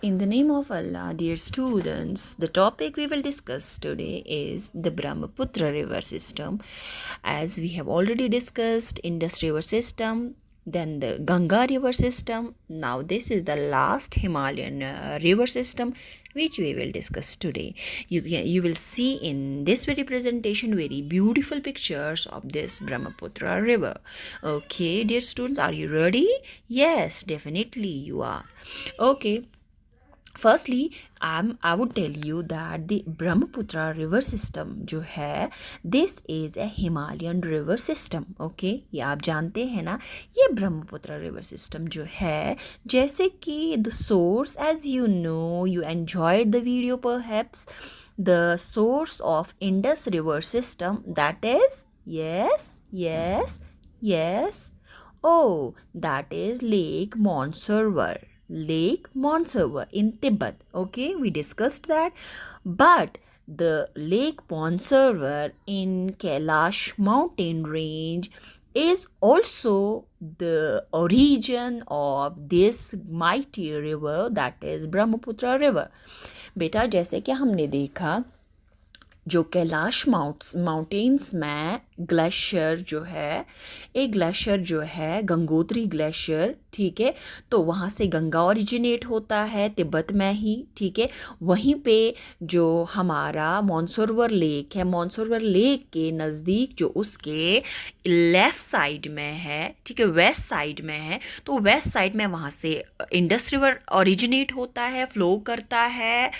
In the name of Allah, dear students, the topic we will discuss today is the Brahmaputra river system. As we have already discussed Indus river system, then the Ganga river system. Now this is the last Himalayan river system which we will discuss today. You will see in this very presentation very beautiful pictures of this Brahmaputra river. Okay, dear students, are you ready? Yes, definitely you are. Okay. Firstly, I would tell you that the Brahmaputra river system जो है this is a Himalayan river system. Okay, ये आप जानते हैं ना, ये Brahmaputra river system जो है, जैसे कि the source, as you know, you enjoyed the video perhaps, the source of Indus river system, that is, yes, oh, that is Lake Mansarovar. Lake Mansarovar in Tibet. Okay, we discussed that. But the Lake Mansarovar in Kailash mountain range is also the origin of this mighty river, that is Brahmaputra river. बेटा, जैसे कि हमने देखा जो Kailash mountains में glacier जो है, एक ग्लेशियर जो है गंगोत्री ग्लेशियर, ठीक है, तो वहाँ से गंगा ओरिजिनेट होता है तिब्बत में ही, ठीक है। वहीं पे जो हमारा मानसरोवर लेक है, मानसरोवर लेक के नज़दीक जो उसके लेफ़्ट साइड में है, ठीक है, वेस्ट साइड में है, तो वेस्ट साइड में वहाँ से इंडस रिवर ओरिजिनेट होता है, फ्लो करता है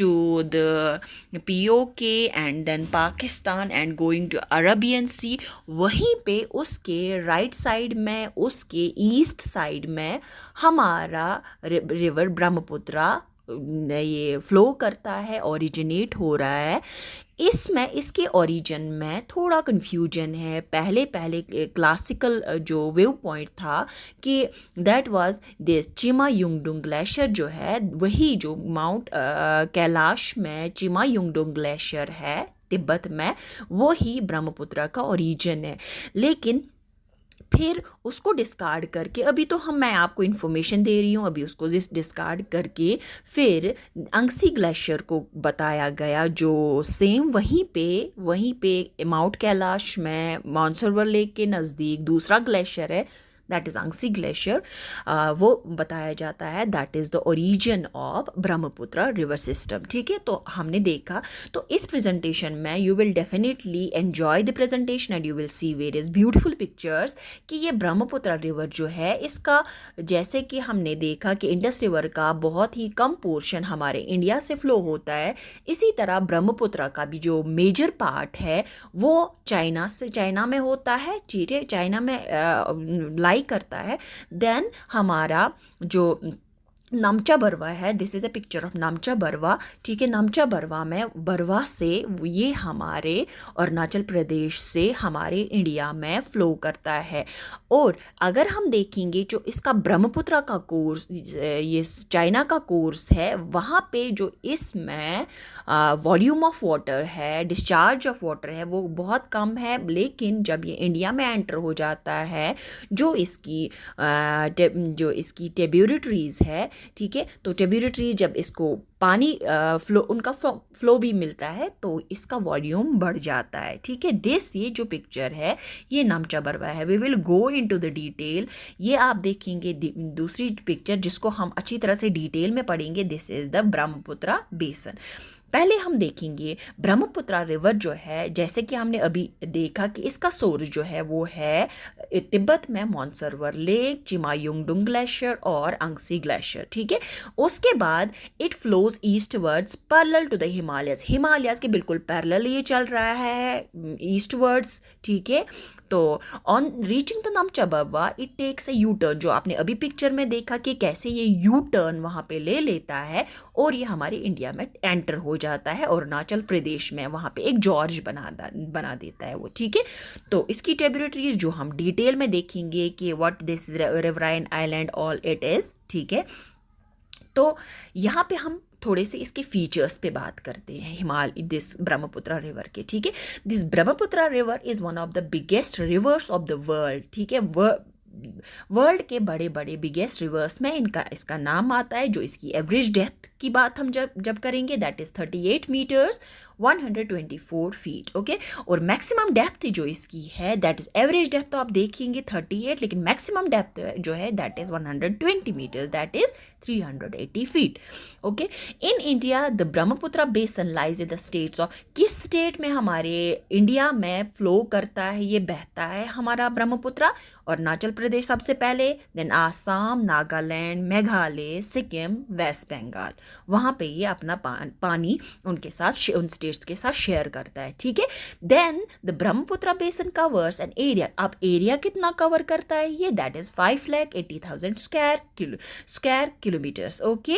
to the POK and then Pakistan and going to Arabian Sea. वहीं पे उसके राइट साइड में, उसके ईस्ट साइड में हमारा रिवर ब्रह्मपुत्रा ये फ्लो करता है, ओरिजिनेट हो रहा है। इसमें इसके ओरिजिन में थोड़ा कन्फ्यूजन है। पहले क्लासिकल जो व्यू पॉइंट था कि दैट वाज दिस चिमायुंगडुंग ग्लेशियर जो है, वही जो माउंट कैलाश में चिमायुंगडुंग ग्लेशियर है तिब्बत में, वही ब्रह्मपुत्र का ओरिजिन है। लेकिन फिर उसको डिस्कार्ड करके, अभी तो मैं आपको इन्फॉर्मेशन दे रही हूँ, अभी उसको डिस्कार्ड करके फिर अंगसी ग्लेशियर को बताया गया, जो सेम वहीं पे माउंट कैलाश में मानसरोवर लेक के नज़दीक दूसरा ग्लेशियर है, दैट इज़ अंगसी ग्लेशियर, वो बताया जाता है that is the origin of Brahmaputra river system, ठीक है। तो हमने देखा, तो इस प्रेजेंटेशन में you will definitely enjoy the presentation and you will see various beautiful pictures कि ये ब्रह्मपुत्र रिवर जो है, इसका जैसे कि हमने देखा कि इंडस रिवर का बहुत ही कम पोर्शन हमारे इंडिया से फ्लो होता है, इसी तरह ब्रह्मपुत्र का भी जो मेजर पार्ट है वो चाइना में होता है, ठीक है, चाइना में लाई करता है। देन हमारा जो नामचा बरवा है, this is a picture of नामचा Barwa, ठीक है। नामचा बरवा में, बरवा से ये हमारे अरुणाचल प्रदेश से हमारे इंडिया में फ़्लो करता है। और अगर हम देखेंगे जो इसका ब्रह्मपुत्र का कोर्स, ये चाइना का कोर्स है, वहाँ पे जो इसमें वॉल्यूम ऑफ वाटर है, डिस्चार्ज ऑफ वाटर है, वो बहुत कम है। लेकिन जब ये इंडिया में एंटर हो जाता है, जो इसकी ट्रिब्यूटरीज है, ठीक है, तो ट्रिब्यूटरी जब इसको पानी उनका फ्लो भी मिलता है, तो इसका वॉल्यूम बढ़ जाता है, ठीक है। ये जो पिक्चर है ये नामचा बरवा है। We will go into the detail. ये आप देखेंगे दूसरी पिक्चर जिसको हम अच्छी तरह से डिटेल में पढ़ेंगे, दिस इज़ द ब्रह्मपुत्र बेसन। पहले हम देखेंगे ब्रह्मपुत्र रिवर जो है, जैसे कि हमने अभी देखा कि इसका सोर्स जो है वो है तिब्बत में मानसरोवर लेक, चिमायुंगडुंग ग्लेशियर और अंगसी ग्लेशियर, ठीक है। उसके बाद it flows eastwards parallel to the Himalayas के बिल्कुल पैरेलल ये चल रहा है ईस्टवर्ड्स, ठीक है। तो on reaching the Namcha Barwa it takes a U turn, जो आपने अभी पिक्चर में देखा कि कैसे ये यू टर्न वहाँ पे ले लेता है और ये हमारे इंडिया में एंटर हो जाता है, अरुणाचल प्रदेश में वहाँ पे एक जॉर्ज बना देता है वो, ठीक है। तो इसकी ट्रिब्यूटरीज जो हम डिटेल में देखेंगे कि what this riverine island all it is, ठीक है। तो यहाँ पे हम थोड़े से इसके फीचर्स पे बात करते हैं दिस ब्रह्मपुत्र रिवर के, ठीक है। This Brahmaputra river is one of the biggest reverse of the world, ठीक है। वर्ल्ड के बड़े बड़े बिगेस्ट रिवर्स में इसका नाम आता है। जो इसकी एवरेज डेप्थ की बात हम जब करेंगे, that is 38 metres 124 feet, okay. और मैक्सिमम डेप्थ जो इसकी है, दैट इज़ एवरेज डेप्थ तो आप देखेंगे 38, लेकिन मैक्सिमम डेप्थ जो है that is 120 metres, that is 380 feet, okay. In India the Brahmaputra basin lies in the states of, किस स्टेट में हमारे इंडिया में फ्लो करता है, ये बहता है हमारा ब्रह्मपुत्र? अरुणाचल प्रदेश सबसे पहले, देन आसाम, नागालैंड, मेघालय, सिक्किम, वेस्ट बंगाल, वहाँ पे ये अपना पानी उनके साथ, उन स्टेट्स के साथ शेयर करता है, ठीक है। Then the Brahmaputra basin covers an area, अब एरिया कितना कवर करता है ये, that is 5,80,000 square kilometres, okay,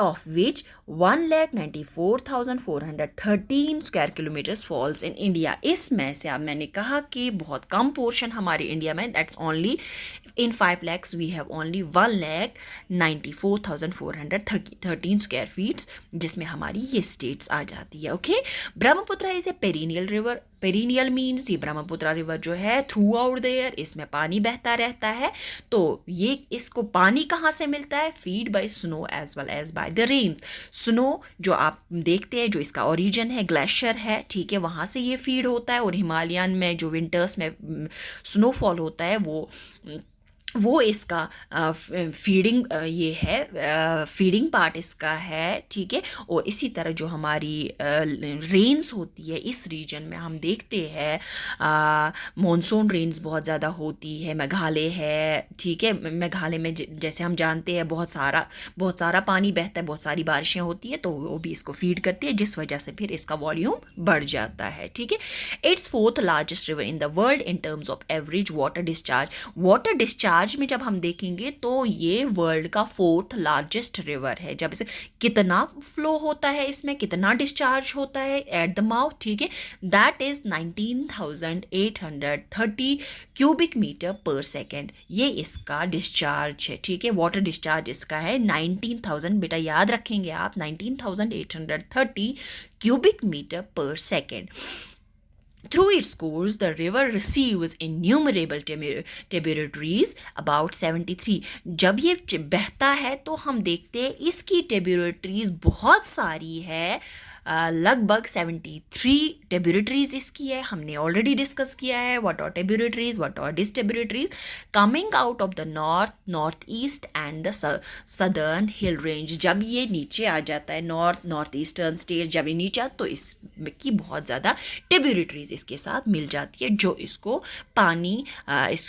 of which 1,94,413 square kilometres falls in India. इसमें से अब मैंने कहा कि बहुत कम पोर्शन हमारे इंडिया में, that's only in 5 lakhs we have only 1,94,413 square feets, जिसमें हमारी ये स्टेट्स आ जाती है, okay. Brahmaputra is a perennial river, perennial means ये ब्रह्मपुत्र रिवर जो है थ्रू आउट द ईयर इसमें पानी बहता रहता है। तो ये इसको पानी कहाँ से मिलता है? Feed by snow as well as by the rains. Snow जो आप देखते हैं, जो इसका ओरिजिन है ग्लेशियर है, ठीक है, वहाँ से ये फीड होता है। और हिमालयन में जो विंटर्स में स्नोफॉल होता है वो इसका फीडिंग ये है, फीडिंग पार्ट इसका है, ठीक है। और इसी तरह जो हमारी रेन्स होती है इस रीजन में हम देखते हैं मॉनसून रेन्स बहुत ज़्यादा होती है। मेघालय है, ठीक है, मेघालय में जैसे हम जानते हैं बहुत सारा पानी बहता है, बहुत सारी बारिशें होती है, तो वो भी इसको फीड करती है, जिस वजह से फिर इसका वॉल्यूम बढ़ जाता है, ठीक है। It's 4th largest river in the world in terms of average water discharge. Water discharge में जब हम देखेंगे तो ये वर्ल्ड का 4th लार्जेस्ट रिवर है। जब इसे कितना फ्लो होता है, इसमें कितना डिस्चार्ज होता है एट द माउथ, ठीक है, दैट इज 19,830 क्यूबिक मीटर पर सेकेंड। ये इसका डिस्चार्ज है, ठीक है, वाटर डिस्चार्ज इसका है 19,000, बेटा याद रखेंगे आप, 19,830 क्यूबिक मीटर पर second. Through its course, the river receives innumerable tributaries, about 73। जब ये बहता है तो हम देखते हैं इसकी tributaries बहुत सारी है, लगभग 73 ट्रिब्यूटरीज इसकी है। हमने ऑलरेडी डिस्कस किया है what are tributaries, what are distributaries coming out of the north east and the southern hill range. जब ये नीचे आ जाता है, नॉर्थ ईस्टर्न स्टेट जब ये नीचे आता, तो इसकी बहुत ज़्यादा ट्रिब्यूटरीज इसके साथ मिल जाती है, जो इसको पानी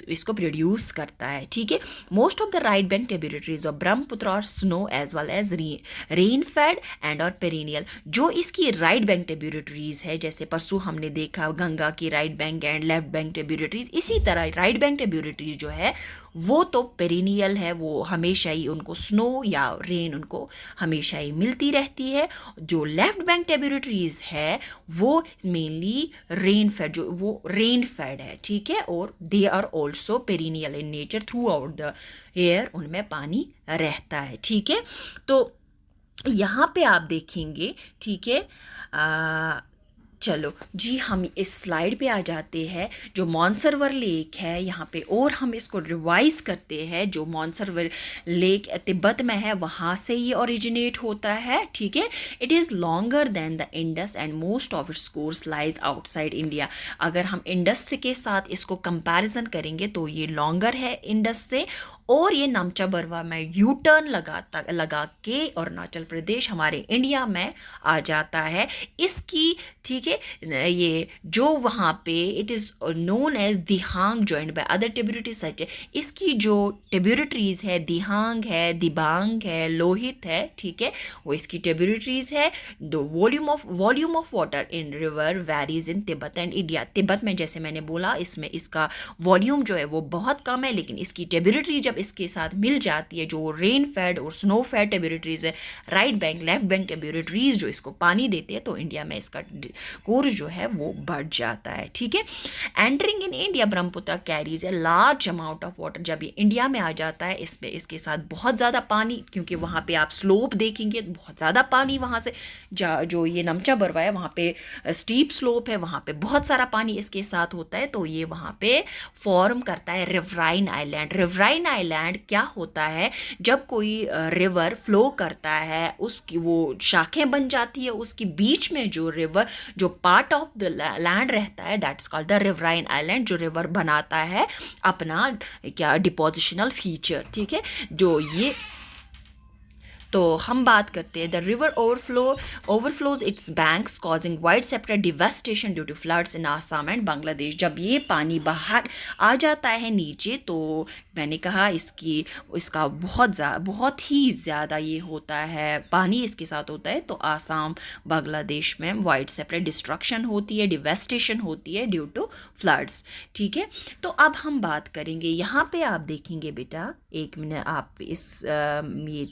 इसको प्रोड्यूस करता है, ठीक है। Most of the right bank tributaries of Brahmaputra और snow as well as rain fed and और पेरिनियल। जो इसकी राइट बैंक ट्रिब्यूटरीज है, जैसे परसों हमने देखा गंगा की right bank and left bank tributaries, इसी तरह राइट बैंक ट्रिब्यूटरीज जो है वो तो पेरिनियल है, वो हमेशा ही उनको स्नो या रेन उनको हमेशा ही मिलती रहती है। जो लेफ्ट बैंक ट्रिब्यूटरीज है वो मेनली रेन फेड, जो वो रेन फेड है, ठीक है, और they are also perennial in nature, throughout the year उनमें पानी रहता है, ठीक है। तो यहाँ पे आप देखेंगे, ठीक है, चलो जी हम इस स्लाइड पे आ जाते हैं। जो मानसरोवर लेक है यहाँ पे, और हम इसको रिवाइज करते हैं। जो मानसरोवर लेक तिब्बत में है वहाँ से ये ओरिजिनेट होता है, ठीक है। It is longer than the Indus and most of its course lies outside India. अगर हम इंडस के साथ इसको कंपैरिजन करेंगे तो ये लॉन्गर है इंडस से, और ये नमचा बरवा में यू टर्न लगा के अरुणाचल प्रदेश हमारे इंडिया में आ जाता है। इसकी, ठीक है, ये जो वहाँ पे it is known as Dihang joined by other tributaries such है। इसकी जो ट्रिब्यूटरीज है दिहांग है, दिबांग है, लोहित है, ठीक है, वो इसकी ट्रिब्यूटरीज है। The volume of water in river varies in Tibet and India. Tibet में जैसे मैंने बोला इसमें इसका वॉल्यूम जो है वो बहुत कम है, लेकिन इसकी ट्रिब्यूटरी जब इसके साथ मिल जाती है, जो रेन फेड और स्नो फेड ट्रिब्यूटरीज है, right bank left bank tributaries जो इसको पानी देते हैं, तो इंडिया में इसका कोर्स जो है वो बढ़ जाता है। ठीक है, entering in India Brahmaputra carries a large amount of water. जब ये इंडिया में आ जाता है, इसमें इसके साथ बहुत ज़्यादा पानी, क्योंकि वहाँ पे आप स्लोप देखेंगे तो बहुत ज़्यादा पानी वहाँ से जो ये नमचा बरवा है वहाँ पे स्टीप स्लोप है, वहाँ पे बहुत सारा पानी इसके साथ होता है, तो ये वहाँ पे फॉर्म करता है रिवराइन आइलैंड। रिवराइन आइलैंड क्या होता है, जब कोई रिवर फ्लो करता है उसकी वो शाखें बन जाती है, उसकी बीच में जो रिवर जो पार्ट ऑफ द लैंड रहता है that's called the riverine island, जो रिवर बनाता है अपना क्या डिपोजिशनल फीचर। ठीक है, जो ये तो हम बात करते हैं the river overflows its banks causing wide separate devastation due to floods in Assam and Bangladesh. जब ये पानी बाहर आ जाता है नीचे, तो मैंने कहा इसका बहुत ही ज़्यादा ये होता है, पानी इसके साथ होता है, तो आसाम बांग्लादेश में वाइड सेपरेट डिस्ट्रक्शन होती है, डिवेस्टेशन होती है ड्यू टू फ्लड्स। ठीक है, तो अब हम बात करेंगे, यहाँ पे आप देखेंगे बेटा, एक मिनट आप इस ये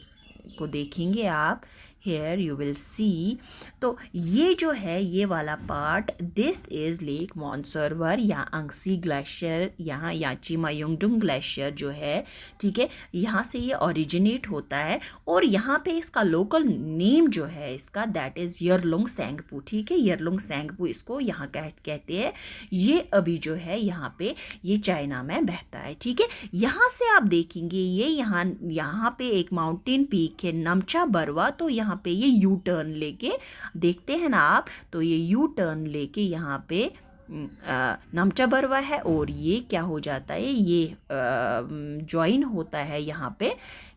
को देखेंगे आप, हेयर यू विल सी। तो ये जो है ये वाला part, this is lake Mansarovar या अंगसी ग्लेशियर, यहाँ याची मायुंगडुंग ग्लेशियर जो है, ठीक है, यहाँ से ये ओरिजिनेट होता है, और यहाँ पे इसका लोकल नेम जो है इसका दैट इज़ यरलुंग सेंगपू। ठीक है, यरलुंग सेंगपू इसको यहाँ कहते हैं। ये अभी जो है यहाँ पे ये चाइना में बहता है। ठीक है, यहाँ से आप देखेंगे ये यहाँ पे एक माउंटेन पीक है नमचा बरवा, तो यहाँ पे ये यू टर्न लेके देखते हैं ना आप, तो ये यू टर्न लेके यहाँ पे नमचा बरवा है, और ये क्या हो जाता है, ये ज्वाइन होता है यहाँ पे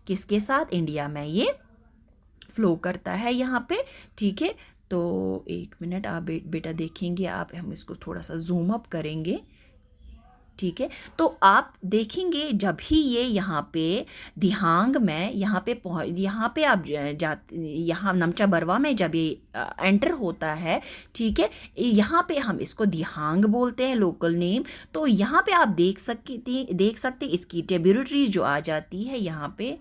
किसके साथ, इंडिया में ये फ्लो करता है यहाँ पे। ठीक है, तो एक मिनट आप बेटा देखेंगे आप, हम इसको थोड़ा सा जूम अप करेंगे। ठीक है, तो आप देखेंगे जब ही ये यहाँ पे दिहांग में यहाँ पे आप यहाँ नमचा बरवा में जब ये एंटर होता है, ठीक है, यहाँ पे हम इसको दिहांग बोलते हैं लोकल नेम। तो यहाँ पे आप देख सकते इसकी ट्रिब्यूटरीज जो आ जाती है यहाँ पे,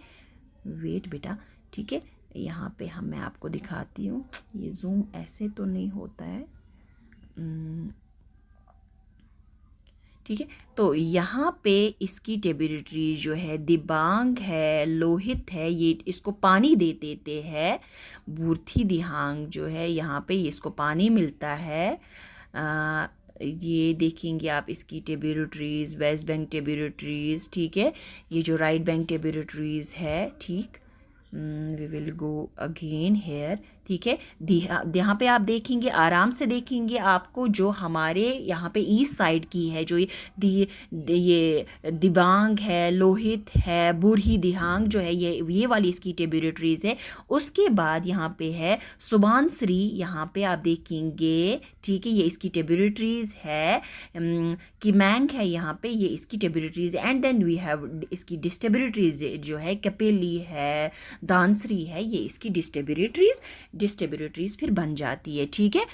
वेट बेटा, ठीक है, यहाँ पे मैं आपको दिखाती हूँ, ये जूम ऐसे तो नहीं होता है, ठीक है, तो यहाँ पे इसकी ट्रिब्यूटरी जो है दिबांग है, लोहित है, ये इसको पानी दे देते हैं। बूर्थी दिहांग जो है यहाँ पे इसको पानी मिलता है। ये देखेंगे आप इसकी ट्रिब्यूटरीज, वेस्ट बैंक ट्रिब्यूटरीज, ठीक है, ये जो राइट बैंक ट्रिब्यूटरीज है, ठीक, we will go again here. ठीक है, यहाँ पे आप देखेंगे, आराम से देखेंगे आपको, जो हमारे यहाँ पे ईस्ट साइड की है, जो ये दिबांग है, लोहित है, बुरही दिहांग जो है, ये वाली इसकी ट्रिब्यूटरीज है। उसके बाद यहाँ पे है सुबानसरी, यहाँ पे आप देखेंगे, ठीक है, ये इसकी ट्रिब्यूटरीज है। किमैंग है यहाँ पे, ये इसकी ट्रिब्यूटरीज है। एंड देन वी हैव इसकी डिस्ट्रिब्यूटरीज जो है, कपेली है, दानसरी है, ये इसकी डिस्ट्रिब्यूटरीज फिर बन जाती है। ठीक है,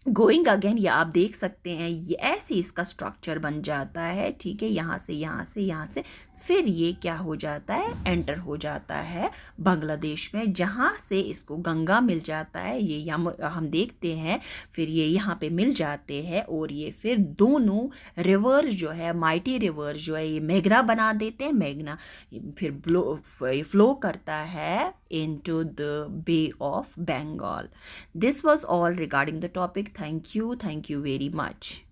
गोइंग अगेन, ये आप देख सकते हैं, ये ऐसे इसका स्ट्रक्चर बन जाता है। ठीक है, यहाँ से फिर ये क्या हो जाता है, एंटर हो जाता है बांग्लादेश में, जहाँ से इसको गंगा मिल जाता है। ये हम देखते हैं, फिर ये यहाँ पे मिल जाते हैं, और ये फिर दोनों रिवर्स जो है, माइटी रिवर्स जो है, ये मेघना बना देते हैं। मेघना फिर फ्लो करता है into the Bay of Bengal. This was all regarding the topic. Thank you very much.